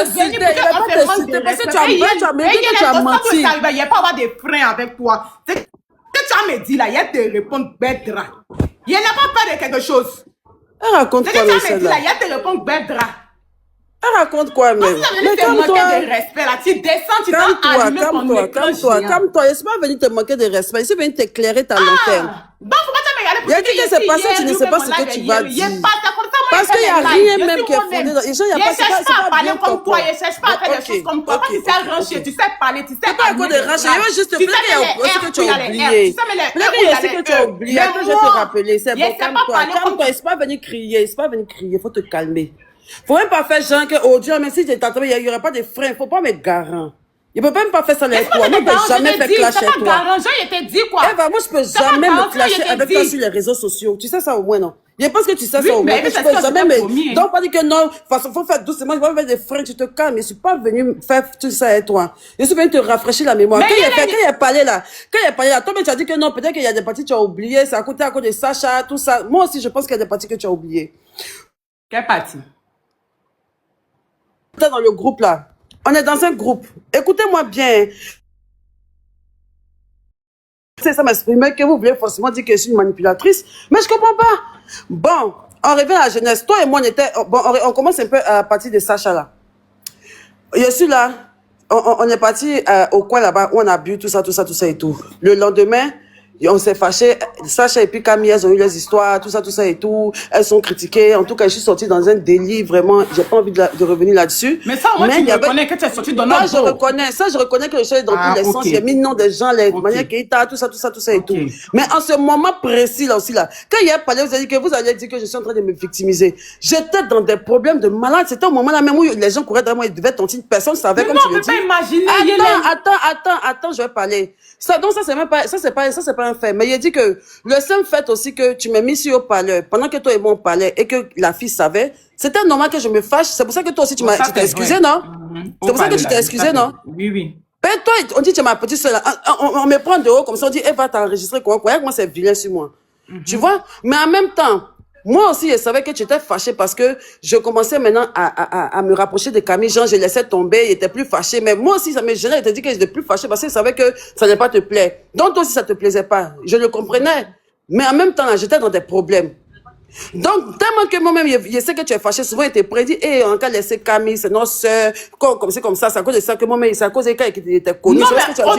t'insulter, il va pas t'insulter parce que tu as menti. Il ne va pas avoir des freins avec toi. Ce que tu as me dit là, il te répondre Bedra. Il n'a pas peur de quelque chose. Elle raconte quoi, ce que tu as me dit là, il te répondre Bedra. Elle raconte quoi, même? Mais calme-toi. De respect là, tu descends, tu dois allumer ton écran. Calme-toi. Je ne suis pas venu te manquer de respect. Je suis venu t'éclairer ta lanterne. Donc, faut pas te regarder pour il y a dit que c'est passé, tu ne sais pas ce que tu vas dire. Parce qu'il n'y a rien même qui est fondé dans les gens. Il n'y a pas de cherche pas à parler comme toi, je cherche pas à faire des choses comme toi. Tu sais rancher, tu sais parler, tu sais pas quoi de rancher. Je veux juste te plaire ce que tu as oublié. Plaire ce que tu as oublié. Après, je vais te rappeler. C'est bon, calme-toi. Calme-toi. Je ne suis pas venu crier. Je ne suis pas venu crier. Il faut te calmer. Faut même pas faire genre que, oh Dieu, mais si j'étais tombé, il n'y aurait pas de frein. Faut pas mettre garant. Il peut même pas faire ça avec toi. Moi, je peux jamais faire clash avec toi. Eva, moi, je peux jamais me clasher avec toi sur les réseaux sociaux. Tu sais ça au moins, non? Je pense que tu sais ça au moins. Je peux jamais me... Donc, pas dire que non, faut faire doucement, je vais faire des freins, tu te calmes. Je suis pas venu faire tout ça avec toi. Je suis venu te rafraîchir la mémoire. Quand il a parlé là, toi, tu as dit que non, peut-être qu'il y a des parties que tu as oubliées, c'est à cause de Sacha, tout ça. Moi aussi, je pense qu'il y a des parties que tu as oubliées. Quelle partie? Dans le groupe là. On est dans un groupe. Écoutez-moi bien. C'est ça m'exprimer que vous voulez forcément dire que je suis une manipulatrice. Mais je comprends pas. Bon, on revient à la jeunesse. Toi et moi, on commence un peu à partir de Sacha là. Je suis là. On est parti au coin là-bas où on a bu tout ça et tout. Le lendemain, on s'est fâché. Sacha et puis Camille, elles ont eu les histoires, tout ça et tout. Elles sont critiquées. En tout cas, je suis sortie dans un délit, vraiment. J'ai pas envie de revenir là-dessus. Mais ça, moi, tu reconnais que tu es sortie dans notre je reconnais que je suis dans tous les sens. J'ai mis le nom des gens, les manières qui étaient, tout ça et tout. Mais en ce moment précis, là aussi, là, quand il y a parlé, vous avez dit que vous allez dire que je suis en train de me victimiser. J'étais dans des problèmes de malade. C'était au moment là même où les gens couraient derrière moi, ils devaient tenter. Personne ne savait, comme tu le dis. Non, on peut pas imaginer. Attends, je vais parler. Ça, donc ça, c'est même pas, ça, c'est pas un fait. Mais il a dit que le seul fait aussi que tu m'as mis sur le parleur, pendant que toi et moi on parlait, et que la fille savait, c'était normal que je me fâche. C'est pour ça que toi aussi tu t'es excusé, non? C'est pour ça que tu t'es excusé, non? Oui. Ben, toi, on dit, tu es ma petite soeur, on me prend de haut, comme ça, on dit, Eva, t'as enregistré quoi? Moi, c'est vilain sur moi. Tu vois? Mais en même temps, moi aussi, je savais que tu étais fâché parce que je commençais maintenant à me rapprocher de Camille. Jean, je laissais tomber, il était plus fâché. Mais moi aussi, ça me gênait. Il t'a dit que j'étais plus fâché parce que je savais que ça n'allait pas te plaire. Donc, toi aussi, ça te plaisait pas. Je le comprenais. Mais en même temps, j'étais dans des problèmes. Donc, tellement que moi-même, je sais que tu es fâché, souvent il te prédit, on a laissé Camille, c'est notre soeur, comme c'est à cause de ça que moi-même, c'est à cause de quand il était connu. Non,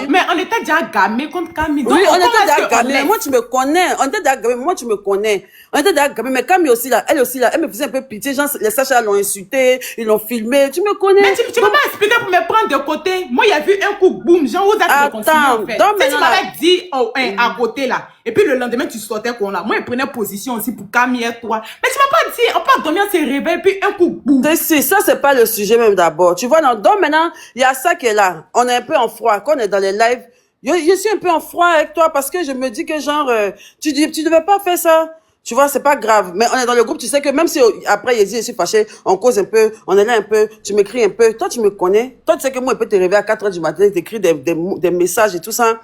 mais on était déjà gamés contre Camille. Oui, on était déjà gamés, moi tu me connais, on était déjà gamés, moi tu me connais. On était déjà gamés, mais Camille aussi là, elle me faisait un peu pitié, genre, les Sacha l'ont insulté, ils l'ont filmé, tu me connais. Mais tu peux pas expliquer pour me prendre de côté. Moi, il y a vu un coup, boum, genre, vous êtes réconciliés en fait. Si tu m'avais dit, à côté là, et puis le lendemain, tu sortais qu'on là. Moi, je prenais position aussi pour Camille et toi. Mais tu m'as pas dit, on peut dormir, on se réveille, puis un coup, boum. Ça, c'est pas le sujet même d'abord. Tu vois, donc maintenant, il y a ça qui est là. On est un peu en froid. Quand on est dans les lives, je suis un peu en froid avec toi parce que je me dis que genre, tu devais pas faire ça. Tu vois, c'est pas grave. Mais on est dans le groupe, tu sais que même si après, il dit, je suis fâché, on cause un peu, on est là un peu, tu m'écris un peu. Toi, tu me connais. Toi, tu sais que moi, je peux te réveiller à 4 heures du matin, t'écrire des messages et tout ça.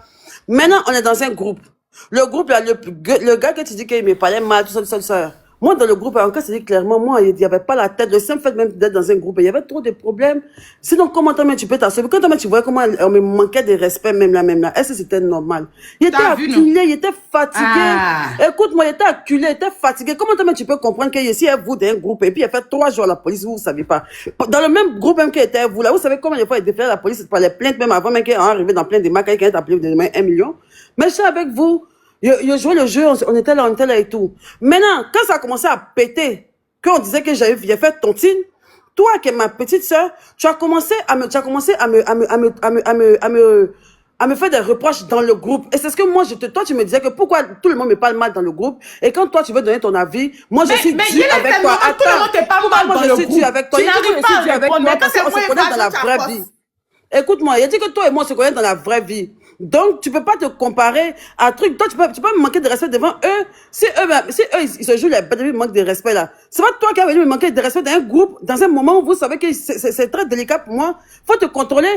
Maintenant, on est dans un groupe. Le groupe, là, le gars que tu dis qu'il me parlait mal, tout ça. Moi, dans le groupe, encore, c'est dit clairement, moi, il n'y avait pas la tête. Le simple fait même d'être dans un groupe, il y avait trop de problèmes. Sinon, comment tu peux t'assurer? Quand tu vois comment on me manquait de respect, même là. Est-ce que c'était normal? Il était acculé, il était fatigué. Écoute-moi, il était acculé, il était fatigué. Comment tu peux comprendre que ici, vous, dans un groupe, et puis il a fait 3 jours à la police, vous ne savez pas. Dans le même groupe, même qui était vous, là, vous savez combien de fois il défait la police par les plaintes, même avant, même qu'il est arrivé dans plein de marques, quelqu'un a appelé de 1 million. Mais je suis avec vous. Je jouais le jeu, on était là et tout. Maintenant, quand ça a commencé à péter, qu'on disait que j'ai fait tontine, toi qui es ma petite sœur, tu as commencé à me faire des reproches dans le groupe. Et c'est ce que moi, toi, tu me disais que pourquoi tout le monde me parle mal dans le groupe. Et quand toi, tu veux donner ton avis, moi, je suis dû avec toi. Attends, tout le monde te parle mal dans le groupe. Je suis dû avec toi. Tu n'arrives pas à répondre, mais quand c'est moi, on se connaît dans la vraie vie. Écoute-moi, il a dit que toi et moi, on se connaît dans la vraie vie. Donc, tu peux pas te comparer à truc. Toi, tu peux me manquer de respect devant eux. Si eux, ils se jouent les bêtes, ils manquent de respect là. C'est pas toi qui as venu me manquer de respect dans un groupe, dans un moment où vous savez que c'est très délicat pour moi. Faut te contrôler.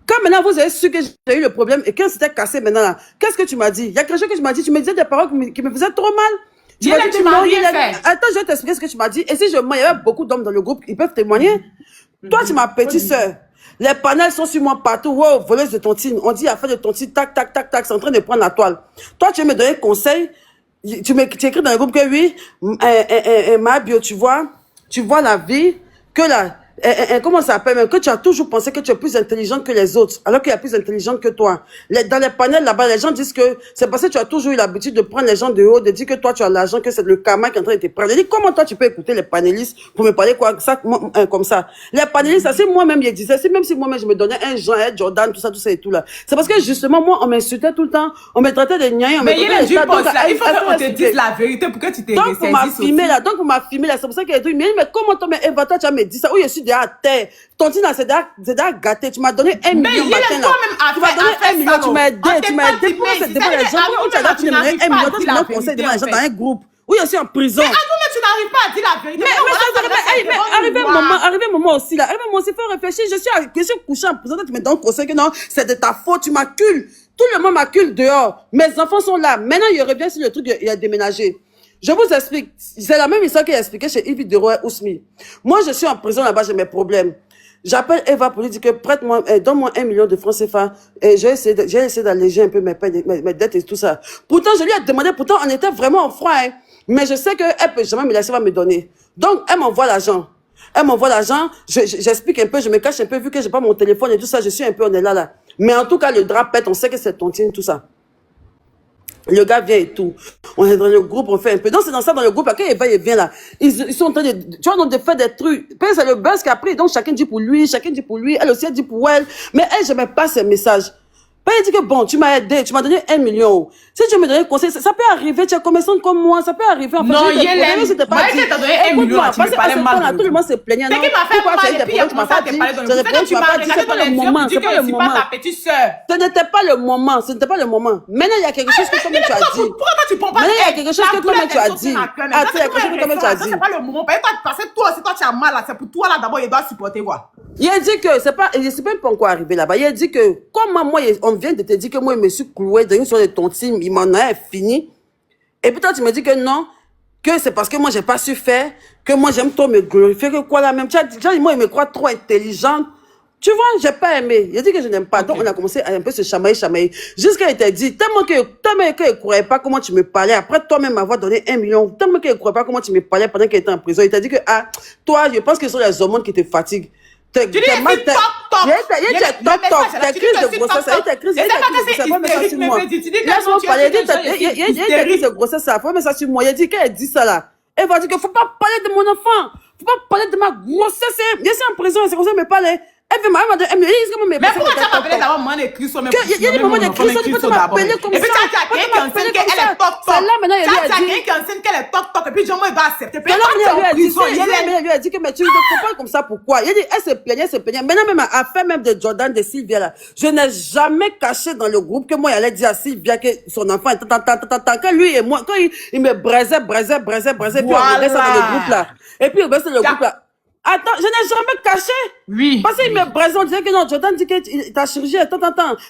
Quand maintenant vous avez su que j'ai eu le problème et que c'était cassé maintenant là, qu'est-ce que tu m'as dit? Il y a quelque chose que tu m'as dit. Tu me disais des paroles qui me faisaient trop mal. Tu m'as rien fait. Attends, je vais t'expliquer ce que tu m'as dit. Et si je mens, il y avait beaucoup d'hommes dans le groupe, ils peuvent témoigner. Toi, tu m'as petite soeur. Les panels sont sur moi partout. Wow, voleuse de tontine. On dit affaire de tontine, tac, tac, tac, tac, c'est en train de prendre la toile. Toi, tu veux me donner conseil. Tu écris dans le groupe que oui, ma bio, tu vois la vie, que comment ça s'appelle, que tu as toujours pensé que tu es plus intelligente que les autres, alors qu'il y a plus intelligente que toi. Dans les panels là-bas, les gens disent que c'est parce que tu as toujours eu l'habitude de prendre les gens de haut, de dire que toi tu as l'argent, que c'est le karma qui est en train de te prendre. Je dis, comment toi tu peux écouter les panélistes pour me parler comme ça? Les panélistes, c'est moi-même, ils disaient, c'est même si moi-même je me donnais un Jean, un Jordan, tout ça et tout là. C'est parce que justement, moi, on m'insultait tout le temps, on me traitait de niais, on me traitait de il faut qu'on te dise la vérité pour que tu te donc, pour m'a filmé là, c'est pour ça qu'il a dit, mais comment toi, Eva, toi, tu as me dit ça, où je suis déjà à terre. Tontine, c'est déjà gâté. Tu m'as donné 1 million matin là. Tu m'as donné 1 million, tu m'as aidé. Pourquoi c'est devant les gens? Où tu as donné 1 million, toi, tu me donnes conseil devant les gens dans un groupe. Oui, je suis en prison. Mais tu n'arrives pas à dire la vérité. Mais arrivé un moment aussi là. Arrivé un moment aussi, il faut réfléchir. Je suis couché en prison, tu me donnes conseil que non, c'est de ta faute, tu m'accules. Tout le monde m'accule dehors. Mes enfants sont là. Maintenant, il revient sur le truc, il a déménagé. Je vous explique. C'est la même histoire qu'il a expliqué chez Yves Deroy Ousmi. Moi, je suis en prison là-bas, j'ai mes problèmes. J'appelle Eva pour lui dire que prête-moi, donne-moi 1 million de francs CFA. Et j'ai essayé d'alléger un peu mes dettes et tout ça. Pourtant, je lui ai demandé, pourtant, on était vraiment en froid, hein. Mais je sais qu'elle peut jamais me laisser, va me donner. Donc, elle m'envoie l'argent. J'explique un peu, je me cache un peu, vu que j'ai pas mon téléphone et tout ça, je suis un peu, on est là. Mais en tout cas, le drap pète, on sait que c'est tontine, tout ça. Le gars vient et tout. On est dans le groupe, on fait un peu. Donc, c'est dans ça, dans le groupe, là, quand il vient là, ils sont en train de, tu vois, donc, de faire des trucs. Puis, c'est le buzz qui a pris. Donc, chacun dit pour lui, elle aussi, elle dit pour elle. Mais elle, j'aimais pas ces messages. Puis, elle dit que bon, tu m'as aidé, tu m'as donné 1 million. Si tu me donnais conseil, ça peut arriver, tu es commerçant comme moi, ça peut arriver. En fait, non, Yélène, c'était pas dit. T'as donné 1 million, tu me parlais mal. Tout le monde se plaignait. C'est qui m'a fait mal, et puis il a commencé à te parler dans le groupe. Tu m'as regardé dans les yeux, tu dis que je suis pas ta petite sœur. Ce n'était pas le moment, Maintenant, il y a quelque chose que comme tu as dit. Pourquoi toi tu prends pas? Maintenant, il y a quelque chose que comme tu as dit. Attends, il y a quelque chose que comme tu as dit. C'est pas le moment. Parce que toi aussi, toi tu as mal là. C'est pour toi là d'abord, il doit supporter quoi. Il a dit que c'est même pas encore arrivé là-bas. Il a dit que, comme moi, on vient de te dire que moi, je me suis cloué dans une sorte de tontine, il m'en a fini. Et puis toi, tu me dis que non, que c'est parce que moi, j'ai pas su faire, que moi, j'aime trop me glorifier, que quoi là même. Moi, il me croit trop intelligente. Tu vois, j'ai pas aimé. Il a dit que je n'aime pas. Okay. Donc, on a commencé à un peu se chamailler. Jusqu'à il t'a dit, tellement qu'il ne croyait pas comment tu me parlais. Après, toi-même avoir donné 1 million, tellement qu'il ne croyait pas comment tu me parlais pendant qu'il était en prison. Il t'a dit que, toi, je pense que ce sont les hormones qui te fatiguent. Tu dis, il y a des crises de grossesse, mais ça sur moi. Il a dit qu'elle dit ça là. Elle va dire qu'il ne faut pas parler de mon enfant. Il ne faut pas parler de ma grossesse. Je suis en prison, c'est comme ça, elle me parlait. Elle fait ma demande, mais pourquoi tu as appelé d'abord maman d'écrit sur mes il y a des moments d'écrit sur, tu peux m'appeler comme ça. Et puis tu as quelqu'un qui enseigne qu'elle est toc-toc. Là, maintenant, il a dit. quelqu'un qui enseigne qu'elle est toc-toc. Et puis, Jean-Moi, il va accepter. Puis, il lui a dit que, mais tu ne comprends pas comme ça, pourquoi? Il a dit, elle se plaignait. Maintenant, même, à faire même de Jordan, de Sylvia, là. Je n'ai jamais caché dans le groupe que moi, il allait dire à Sylvia que son enfant était quand lui et moi, quand il me braisait, puis on regardait ça dans le groupe, là. Et puis, on regardait le groupe, là. Attends, je n'ai jamais caché. Oui. Parce qu'il me braise, on disait que non, Jordan dit que ta chirurgie est tant.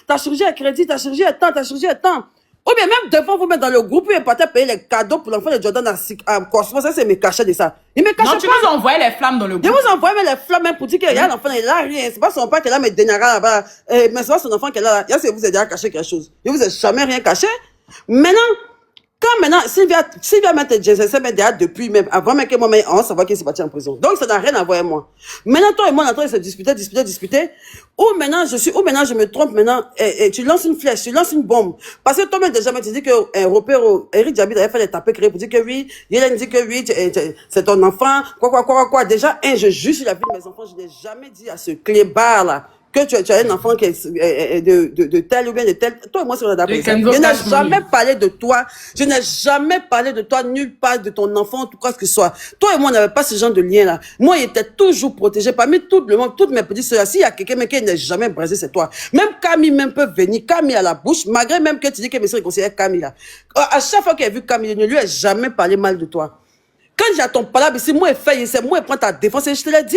Ta chirurgie est crédit, ta chirurgie est tant. Ou bien même devant vous mettre dans le groupe, il partait payer les cadeaux pour l'enfant de Jordan à Cosmo. Ça, c'est me cacher de ça. Il me cachait pas. Non, tu nous envoyais les flammes dans le groupe. Je vous envoyais les flammes même pour dire qu'il y a l'enfant, il a rien. C'est pas son père qui est là, mais Denara là-bas. Mais c'est pas son enfant qui est là. Il vous a déjà caché quelque chose. Je vous ai jamais rien caché. Maintenant, Sylvia m'a dit, je sais déjà depuis même, avant même que moi, on savoir qu'il s'est parti en prison. Donc, ça n'a rien à voir avec moi. Maintenant, toi et moi, on est en train de se disputer. Ou maintenant, je me trompe maintenant, et tu lances une flèche, tu lances une bombe. Parce que toi-même, déjà, tu dis que, Eric Djabi avait fait des tapés créés pour dire que oui, Yélène dit que oui, c'est ton enfant, quoi. Déjà, je juge sur la vie de mes enfants, je n'ai jamais dit à ce clébard là, que tu as un enfant qui est de tel ou bien de tel. Toi et moi, c'est on a d'accord. Je n'ai jamais parlé de toi. Je n'ai jamais parlé de toi, nulle part de ton enfant, tout quoi que ce soit. Toi et moi, on n'avait pas ce genre de lien-là. Moi, il était toujours protégé. Parmi tout le monde, toutes mes petites sœurs, s'il y a quelqu'un qui n'est jamais brisé, c'est toi. Même Camille même peut venir. Camille à la bouche, malgré même que tu dis que mes sœurs conseillent Camille là. À chaque fois qu'elle a vu Camille, ne lui a jamais parlé mal de toi. Quand j'attends pas là, c'est moi qui c'est moi qui prends ta défense et je te l'ai dit.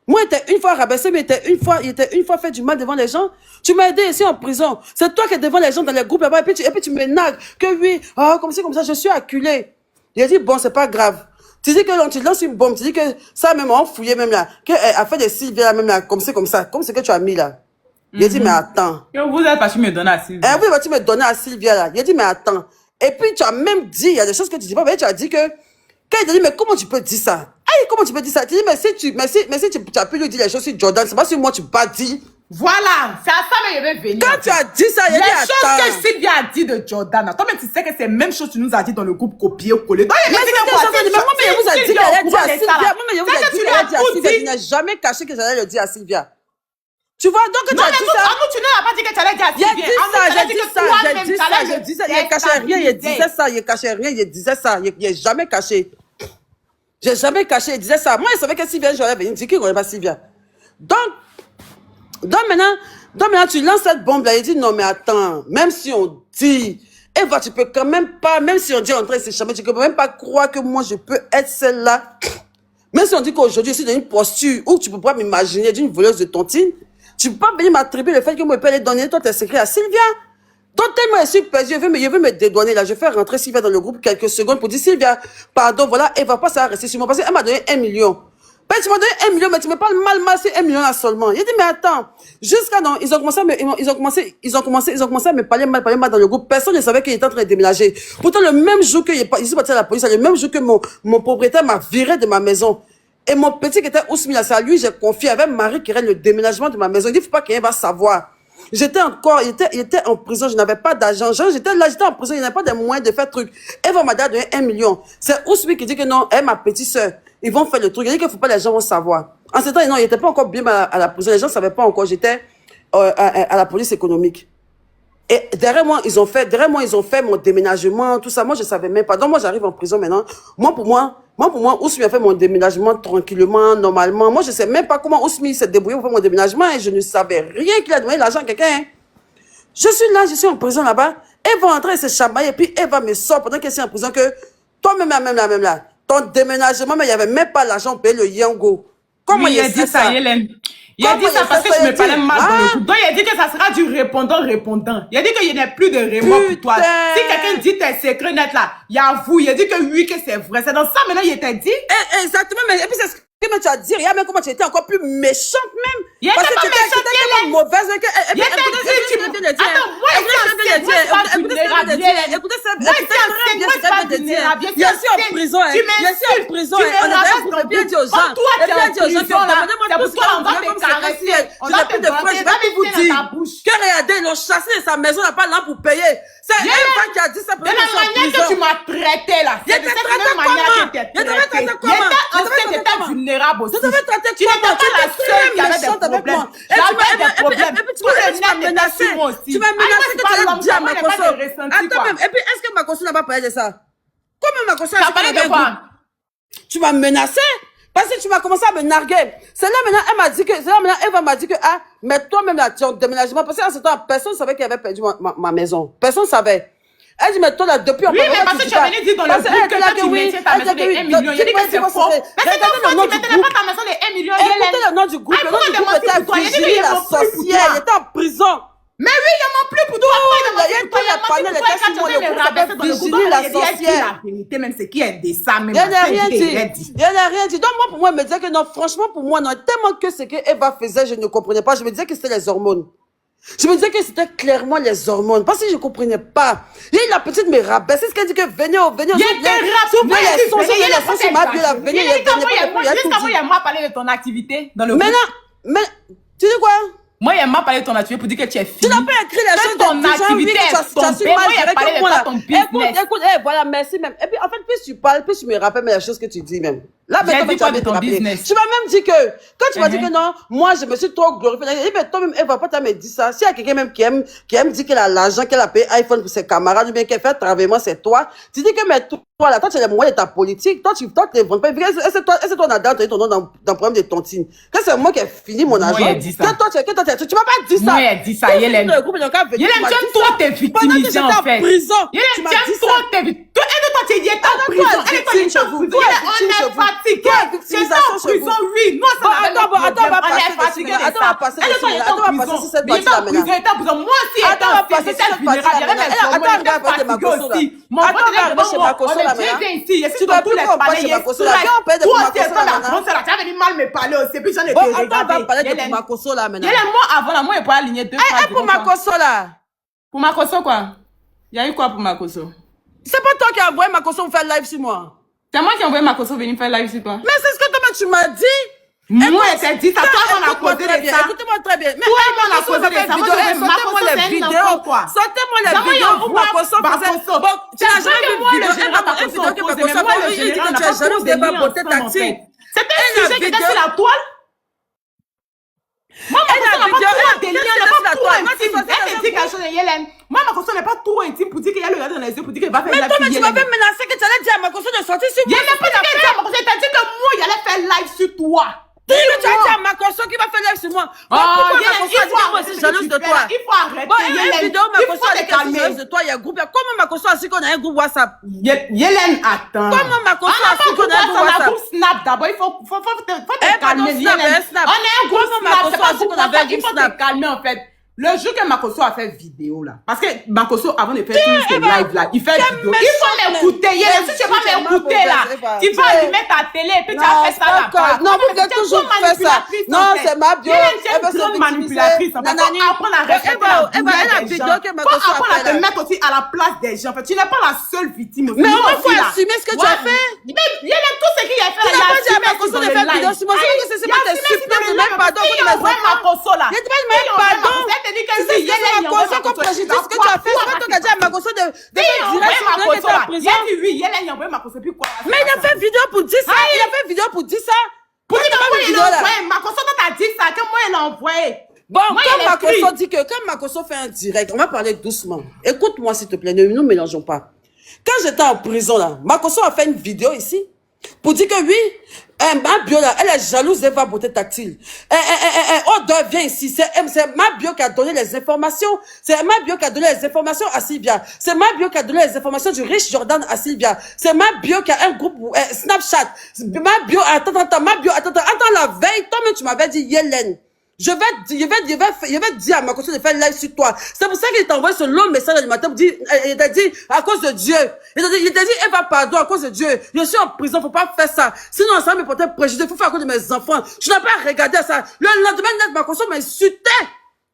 Moi, il était une fois rabaissé, mais il était une fois fait du mal devant les gens. Tu m'as aidé ici en prison. C'est toi qui es devant les gens dans les groupes là-bas, et puis tu me nagues que oui, comme ça, je suis acculé. Il a dit, bon, c'est pas grave. Tu dis que non, tu lances une bombe, tu dis que ça même, on fouillait même là, qu'elle a fait des Sylvia là, même là, comme ça, comme ce que tu as mis là. Il a dit, mais attends. Vous êtes parti me donner à Sylvia. Oui, tu me donner à Sylvia là. Il a dit, mais attends. Et puis, tu as même dit, il y a des choses que tu dis pas, mais tu as dit que, quand il t'a dit, mais comment tu peux dire ça? Hey, comment tu peux dire ça? Tu dis, mais si tu as pu lui dire les choses sur Jordan, c'est pas sur moi tu peux pas dire. Voilà, c'est à ça que je vais venir. Quand tu as dit ça, il y a les choses que Sylvia a dit de Jordan, toi-même tu sais que c'est la même chose que tu nous as dit dans le groupe copier-coller. Mais moi, je vous ai dit qu'elle a dit à Sylvia. Moi, je vous ai dit qu'elle a dit à Sylvia. Je n'ai jamais caché que j'allais le dire à Sylvia. Tu vois, donc tu as dit ça. Non, tu n'as pas dit que tu allais dire à Sylvia. J'ai dit ça. Il cachait rien, il disait ça. Il cachait rien, il disait ça. Il n'a jamais caché. J'ai jamais caché, il disait ça. Moi, je savais que Sylvia, j'aurais venu dire qu'il ne connaît pas Sylvia. Donc maintenant, tu lances cette bombe-là. Il dit, non, mais attends, même si on dit, Eva, tu peux quand même pas, même si on dit entrer ces chambres, tu peux même pas croire que moi, je peux être celle-là. Même si on dit qu'aujourd'hui, je suis dans une posture où tu peux pas m'imaginer d'une voleuse de tontine, tu peux pas venir m'attribuer le fait que moi, je peux aller donner toi tes secrets à Sylvia. Donc, tellement je suis perdu, je veux me dédouaner là. Je vais faire rentrer Sylvia dans le groupe quelques secondes pour dire, Sylvia, pardon, voilà, elle va pas ça rester sur moi parce qu'elle m'a donné 1 million. Ben, tu m'as donné 1 million, mais tu me parles mal, c'est 1 million là seulement. Il dit, mais attends, jusqu'à non, ils ont commencé à me parler mal dans le groupe. Personne ne savait qu'il était en train de déménager. Pourtant, le même jour que je suis parti à la police, le même jour que mon propriétaire m'a viré de ma maison. Et mon petit qui était Ousmi là, c'est à lui, j'ai confié avec Marie qui règle le déménagement de ma maison. Il dit, faut pas qu'il va savoir. Il était en prison, je n'avais pas d'argent. J'étais en prison, il n'y avait pas de moyens de faire truc. Eva m'a donné 1 million. C'est Ousmi qui dit que non, elle, ma petite soeur, ils vont faire le truc. Il dit qu'il ne faut pas les gens vont savoir. En ce temps, non, il n'était pas encore bien à la prison. Les gens ne savaient pas encore. J'étais à la police économique. Et derrière moi, ils ont fait mon déménagement, tout ça. Moi, je ne savais même pas. Donc, moi, j'arrive en prison maintenant. Moi, pour moi, Ousmi a fait mon déménagement tranquillement, normalement. Moi, je ne sais même pas comment Ousmi s'est débrouillé pour faire mon déménagement et je ne savais rien qu'il a donné l'argent à quelqu'un. Hein. Je suis là, je suis en prison là-bas. Elle va entrer et se chamailler et puis elle va me sortir pendant qu'elle est en prison que toi-même, même là, ton déménagement, mais il n'y avait même pas l'argent pour payer le Yango. Comment il a dit ça, Hélène? Il a dit ça parce que je me parlais mal dans le groupe. Donc, il a dit que ça sera du répondant. Il a dit qu'il n'y a plus de remords pour toi. Si quelqu'un dit tes secrets nets là, il avoue. Il a dit que oui, que c'est vrai. C'est dans ça maintenant, il t'a dit. Exactement, mais et puis c'est ce que tu as dit. Regarde même comment tu étais encore plus méchante même. Il était pas méchante, tu étais mauvaise. Il était attends, moi, écoutez ça, je suis en prison. On a bien dit aux gens. C'est pour toi, on va te caresser. On a plus de preuves. Je vais vous dire que regardez, ils l'ont chassé de sa maison, n'a pas là pour payer. C'est elle qui a dit ça. De la manière que tu m'as traité là. Il était traité comment? Il devait traiter comment? Vulnérable aussi. Tu devais traiter tu n'étais pas la seule qui avait des problèmes. J'avais des problèmes. Et puis tu m'as menacé. Tu m'as menacé que tu allais dire à Makosso. Attends même. Et puis est-ce que Makosso n'a pas parlé de ça? Comment Makosso a parlé de quoi? Tu m'as menacé parce que tu m'as commencé à me narguer. C'est là maintenant, Eva m'a dit que, ah, mais toi-même là, tu as un déménagement. Parce qu'en ce temps, personne ne savait qu'il avait perdu ma maison. Personne ne savait. Elle dit, mais toi là, depuis oui, mais parce que tu avais dit dans le groupe que toi, tu mettais ta maison de 1 million. Il a dit que c'est faux. Mais c'est pas faux, tu mettais pas ta maison de 1 million. Écoutez le nom du groupe. Le nom du groupe était Virginie la sorcière. Il était en prison. Mais oui, il n'y a mon plus pour toi. Il y a Virginie la sorcière. La vérité, même c'est qui est des ça, même. Il n'y a rien dit. Donc moi, pour moi, je me disais que non, franchement, pour moi, non, tellement que ce que Eva faisait, je ne comprenais pas. Je me disais que c'était les hormones. Je me disais que c'était clairement les hormones. Parce que je ne comprenais pas. Et la petite me rabaisse. C'est ce qu'elle dit que venez. Il y a moi parler de ton activité dans le groupe. Mais, tu dis quoi? Moi, il m'a parlé de ton activité pour dire que tu es fini. Tu n'as pas écrit les choses de ton activité. Moi, il a parlé de ton business. Écoute, voilà, merci même. Et puis, en fait, plus tu parles, plus tu me rappelles les choses que tu dis même. Là, j'ai dit quoi de ton business? Tu m'as même dit que, quand tu m'as dit que non, moi, je me suis trop glorifiée. Et bien, toi-même, Eva, pas me dit ça. S'il y a quelqu'un même qui aime dire qu'elle a l'argent, qu'elle a payé iPhone pour ses camarades, ou bien qu'elle fait travailler, c'est toi. Tu dis que, mais toi, là, toi, tu as les moyens de ta politique. Toi, tu ne vends pas. C'est toi, on a donné ton nom dans le problème de tontine. Quand c'est moi qui ai fini mon argent. Quand toi, tu m'as pas dit ça. Moi, elle dit ça, Hélène. Hélène, tu aimes trop tes victimiser, en fait. Pendant que j'étais en prison. Hélène, tu aimes trop tes victimiser. tu étais en prison. Elle est en prison. On est fatigué. J'étais en prison, oui. Nous, on est fatigué. Attends, on va passer sur cette partie-là maintenant. Moi aussi, j'étais en prison. J'étais vulnérable. J'étais mon frère est devant moi. On est bien ici. Tu dois tous les palais. Toi, tu es pas la France. Tu as venu mal me parler aussi. Puis j'en ai regardé. Attends, on va parler de Makoso là maintenant. Moi, avant là, moi, je peux aligner 2 fois. Pour Makoso là. Pour Makoso quoi? Il y a eu quoi pour Makoso? C'est pas toi qui as envoyé Makoso faire live sur moi. C'est moi qui ai envoyé Makoso venir faire live sur toi. Mais c'est ce que toi tu m'as dit. Moi, je t'ai dit ça. Toi, on a causé de ça. Écoutez-moi très bien. Mais on a causé de ça. Sortez-moi les vidéos. Sortez-moi les vidéos où Makoso faisait. Bon, tu n'as jamais vu de vidéo. Tu as jalouse de ma beauté tactique. C'était un sujet qui était sur la toile. Moi, Makoso n'est pas trop intime pour dire qu'il y a le regard dans les yeux, pour dire qu'il va faire live. Mais toi, tu m'avais menacé que tu allais dire à Makoso de sortir sur moi. Il n'a pas dit qu'il à Makoso, il t'a dit que moi, il allait faire live sur toi. Tu as dit à Makoso qui va faire live sur moi. Pourquoi Makoso a dit que moi aussi jalouse de toi? Il faut arrêter. Bon, il y a une vidéo Makoso a dit que je suis jalouse de toi, il y a un groupe. Comment Makoso a su qu'on a un groupe WhatsApp? Yélène, attends. Comment Makoso a su qu'on a un groupe WhatsApp? On a un groupe Snap d'abord, il faut te calmer. On a un groupe Snap, c'est pas qu'on avait un groupe Snap. Il faut te calmer en fait. Le jour que Makoso a fait vidéo là, parce que Makoso avant de faire tout ce live là, il fait vidéo. Il faut m'écouter. Si tu vas m'écouter là, tu vas allumer ta télé et puis tu as fait ça là. Non, vous avez toujours fait ça. Non, c'est ma bio. Elle veut se manipulatrice. On apprend à respecter la vie des gens. Faut apprendre à te mettre aussi à la place des gens. Tu n'es pas la seule victime. Mais on faut assumer ce que tu as fait. Mais il y a tout ce qu'il a fait. Tu n'as pas dit à Makoso de faire vidéo sur moi. C'est pas tes suppliants de même pardon. Il a envoyé Makoso là. Il a dit même pardon. C'est Makoso qu'on préjudice ce que tu as fait. C'est pas toi qui as dit à Makoso de faire direct sur prison. Il a dit oui, Yélène a envoyé Makoso puis quoi. Mais il a fait vidéo pour dire ça. Il a fait vidéo pour dire ça. Pour dire que il a envoyé. Makoso t'a dit ça, que moi il a envoyé. Bon, quand Makoso dit que quand Makoso fait un direct, on va parler doucement. Écoute-moi s'il te plaît, ne nous mélangeons pas. Quand j'étais en prison là, Makoso a fait une vidéo ici pour dire que oui, ma bio là, elle est jalouse d'Eva Beauté Tactile. Odeur vient ici. C'est ma bio qui a donné les informations. C'est ma bio qui a donné les informations à Sylvia. C'est ma bio qui a donné les informations du riche Jordan à Sylvia. C'est ma bio qui a un groupe Snapchat. Ma bio, attends, ma bio, attends, la veille, toi-même tu m'avais dit Yélène. Je vais dire à Makoso de faire live sur toi. C'est pour ça qu'il t'a envoyé ce long message du matin pour dire, il t'a dit, à cause de Dieu. Il t'a dit, Eva, pardon, à cause de Dieu. Je suis en prison, faut pas faire ça. Sinon, ça va me porter préjudice. Faut faire à cause de mes enfants. Tu n'as pas regardé ça. Le lendemain, Makoso m'insultait.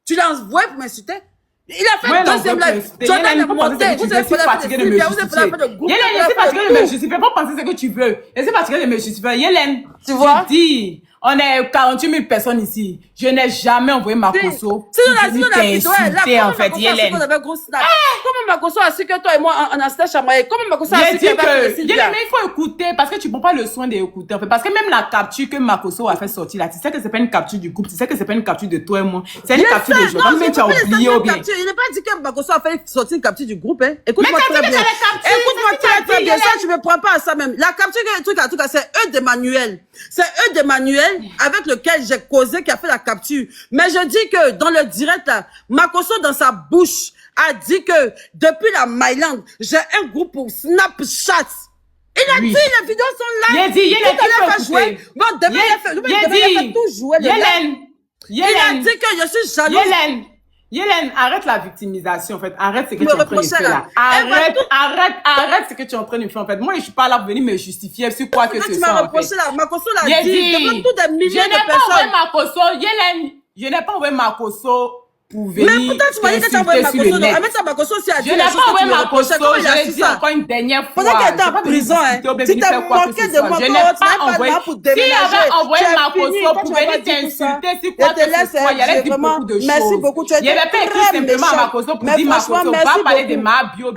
Tu l'as envoyé pour m'insulter? Il a fait le deuxième live. Jordan est monté. Vous avez fait fatigué de me justifier. Yélène, je suis fatiguée de me justifier. Faut penser ce que tu veux. Je suis fatiguée de me justifier. Yélène, tu vois? Je dis, on est 48 000 personnes ici. Je n'ai jamais envoyé Makoso. Sinon, en fait, Yélène. Comment Makoso a su que toi et moi, on a stage chamaillé? Comment Makoso a su que Yélène, mais il faut écouter parce que tu prends pas le soin d'écouter. En fait, parce que même la capture que Makoso a fait sortir là, tu sais que c'est pas une capture du groupe, tu sais que c'est pas une capture de toi et moi. C'est une capture de Jordan, mais tu as oublié ou bien. Il n'a pas dit que Makoso a fait sortir une capture du groupe, hein. Écoute-moi très bien. Écoute-moi très bien. Ça, tu me prends pas à ça même. La capture, en tout cas, c'est d'Emmanuel. C'est d'Emmanuel avec lequel j'ai causé qui a fait la capture. Mais je dis que dans le direct là, Makoso dans sa bouche a dit que depuis la Myland, j'ai un groupe pour Snapchat. Il a dit les vidéos sont là. Il a dit jouer. Bon, demain il a fait tout jouer. Il a dit que je suis jalouse. Yélène, arrête la victimisation, en fait. Arrête ce que tu es en train de faire là. Arrête ce que tu es en train de faire, en fait. Moi, je suis pas là pour venir me justifier sur quoi que ce soit. Tu m'as reproché là. Makoso l'a dit. Devant tous des milliers de personnes. Je n'ai pas envoyé Makoso. Yélène, je n'ai pas envoyé Makoso pour venir. Mais pourtant, tu m'as dit que tu as envoyé Makoso. Non, mais ça, Makoso aussi a dit. Je n'ai pas envoyé Makoso. Je l'ai dit encore une dernière fois. Pendant qu'elle était en prison, hein. Tu t'es moqué de moi. Je n'ai pas envoyé. Si j'avais envoyé Makoso pour venir t'insulter, si quoi que ce soit, il y allait dire beaucoup de choses. Merci beaucoup. Il n'y avait pas écrit simplement à Makoso pour dire Makoso, va parler de ma bio.